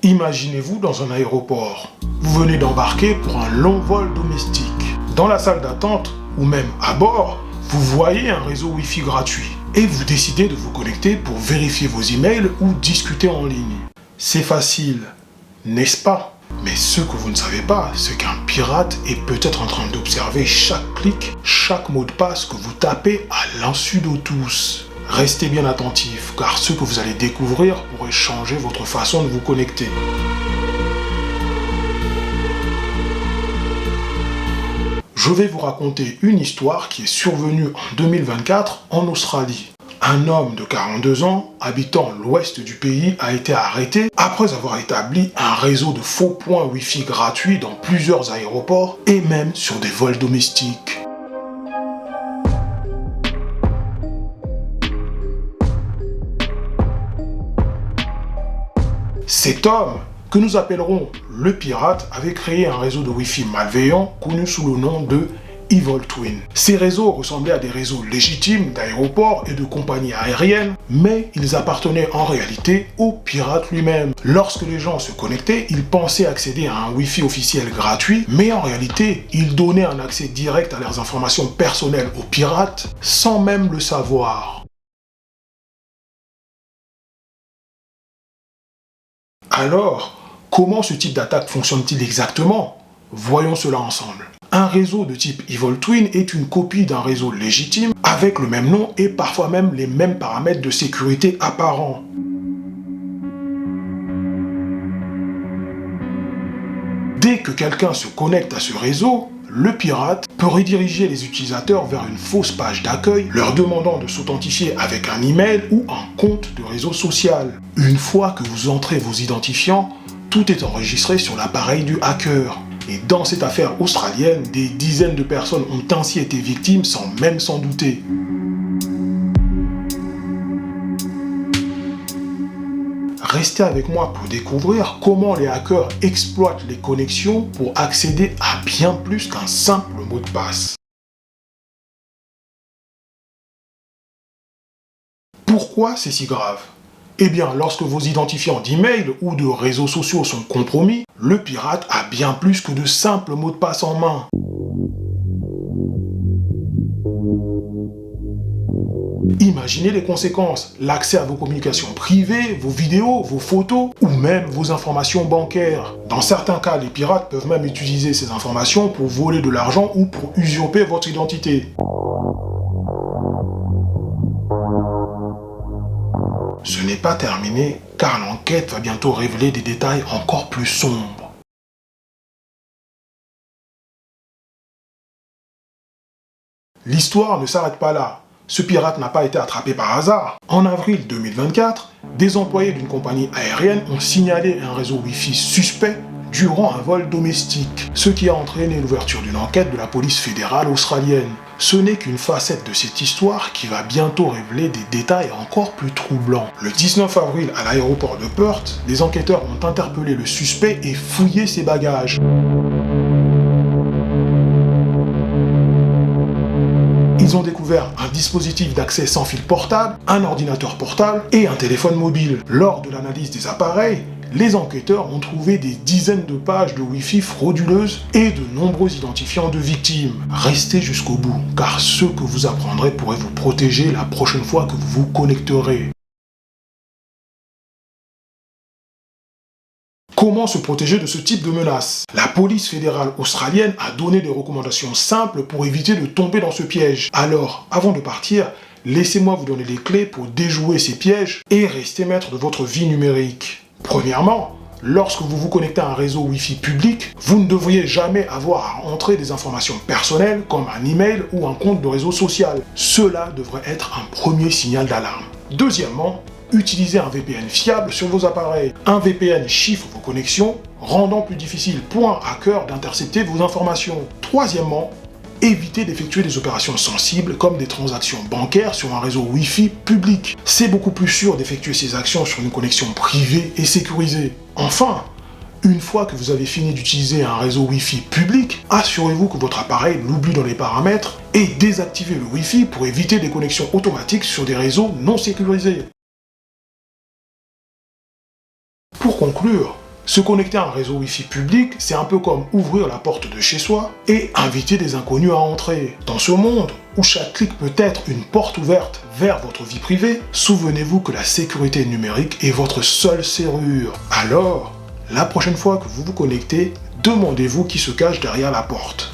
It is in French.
Imaginez-vous dans un aéroport. Vous venez d'embarquer pour un long vol domestique. Dans la salle d'attente, ou même à bord, vous voyez un réseau Wi-Fi gratuit et vous décidez de vous connecter pour vérifier vos emails ou discuter en ligne. C'est facile, n'est-ce pas? Mais ce que vous ne savez pas, c'est qu'un pirate est peut-être en train d'observer chaque clic, chaque mot de passe que vous tapez à l'insu de tous. Restez bien attentifs, car ce que vous allez découvrir pourrait changer votre façon de vous connecter. Je vais vous raconter une histoire qui est survenue en 2024 en Australie. Un homme de 42 ans, habitant l'ouest du pays, a été arrêté après avoir établi un réseau de faux points Wi-Fi gratuits dans plusieurs aéroports et même sur des vols domestiques. Cet homme, que nous appellerons le pirate, avait créé un réseau de Wi-Fi malveillant connu sous le nom de Evil Twin. Ces réseaux ressemblaient à des réseaux légitimes d'aéroports et de compagnies aériennes, mais ils appartenaient en réalité au pirate lui-même. Lorsque les gens se connectaient, ils pensaient accéder à un Wi-Fi officiel gratuit, mais en réalité, ils donnaient un accès direct à leurs informations personnelles aux pirates sans même le savoir. Alors, comment ce type d'attaque fonctionne-t-il exactement? Voyons cela ensemble. Un réseau de type Evil Twin est une copie d'un réseau légitime avec le même nom et parfois même les mêmes paramètres de sécurité apparents. Dès que quelqu'un se connecte à ce réseau, le pirate peut rediriger les utilisateurs vers une fausse page d'accueil, leur demandant de s'authentifier avec un email ou un compte de réseau social. Une fois que vous entrez vos identifiants, tout est enregistré sur l'appareil du hacker. Et dans cette affaire australienne, des dizaines de personnes ont ainsi été victimes sans même s'en douter. Restez avec moi pour découvrir comment les hackers exploitent les connexions pour accéder à bien plus qu'un simple mot de passe. Pourquoi c'est si grave? Eh bien, lorsque vos identifiants d'email ou de réseaux sociaux sont compromis, le pirate a bien plus que de simples mots de passe en main. Imaginez les conséquences, l'accès à vos communications privées, vos vidéos, vos photos ou même vos informations bancaires. Dans certains cas, les pirates peuvent même utiliser ces informations pour voler de l'argent ou pour usurper votre identité. Ce n'est pas terminé, car l'enquête va bientôt révéler des détails encore plus sombres. L'histoire ne s'arrête pas là. Ce pirate n'a pas été attrapé par hasard. En avril 2024, des employés d'une compagnie aérienne ont signalé un réseau Wi-Fi suspect durant un vol domestique, ce qui a entraîné l'ouverture d'une enquête de la police fédérale australienne. Ce n'est qu'une facette de cette histoire qui va bientôt révéler des détails encore plus troublants. Le 19 avril, à l'aéroport de Perth, les enquêteurs ont interpellé le suspect et fouillé ses bagages. Ils ont découvert un dispositif d'accès sans fil portable, un ordinateur portable et un téléphone mobile. Lors de l'analyse des appareils, les enquêteurs ont trouvé des dizaines de pages de Wi-Fi frauduleuses et de nombreux identifiants de victimes. Restez jusqu'au bout, car ce que vous apprendrez pourrait vous protéger la prochaine fois que vous vous connecterez. Comment se protéger de ce type de menace? La police fédérale australienne a donné des recommandations simples pour éviter de tomber dans ce piège. Alors, avant de partir, laissez-moi vous donner les clés pour déjouer ces pièges et rester maître de votre vie numérique. Premièrement, lorsque vous vous connectez à un réseau Wi-Fi public, vous ne devriez jamais avoir à entrer des informations personnelles comme un email ou un compte de réseau social. Cela devrait être un premier signal d'alarme. Deuxièmement, utilisez un VPN fiable sur vos appareils. Un VPN chiffre vos connexions, rendant plus difficile pour un hacker d'intercepter vos informations. Troisièmement, évitez d'effectuer des opérations sensibles comme des transactions bancaires sur un réseau Wi-Fi public. C'est beaucoup plus sûr d'effectuer ces actions sur une connexion privée et sécurisée. Enfin, une fois que vous avez fini d'utiliser un réseau Wi-Fi public, assurez-vous que votre appareil l'oublie dans les paramètres et désactivez le Wi-Fi pour éviter des connexions automatiques sur des réseaux non sécurisés. Pour conclure, Se connecter à un réseau Wi-Fi public, c'est un peu comme ouvrir la porte de chez soi et inviter des inconnus à entrer. Dans ce monde où chaque clic peut être une porte ouverte vers votre vie privée, souvenez-vous que la sécurité numérique est votre seule serrure. Alors, la prochaine fois que vous vous connectez, demandez-vous qui se cache derrière la porte.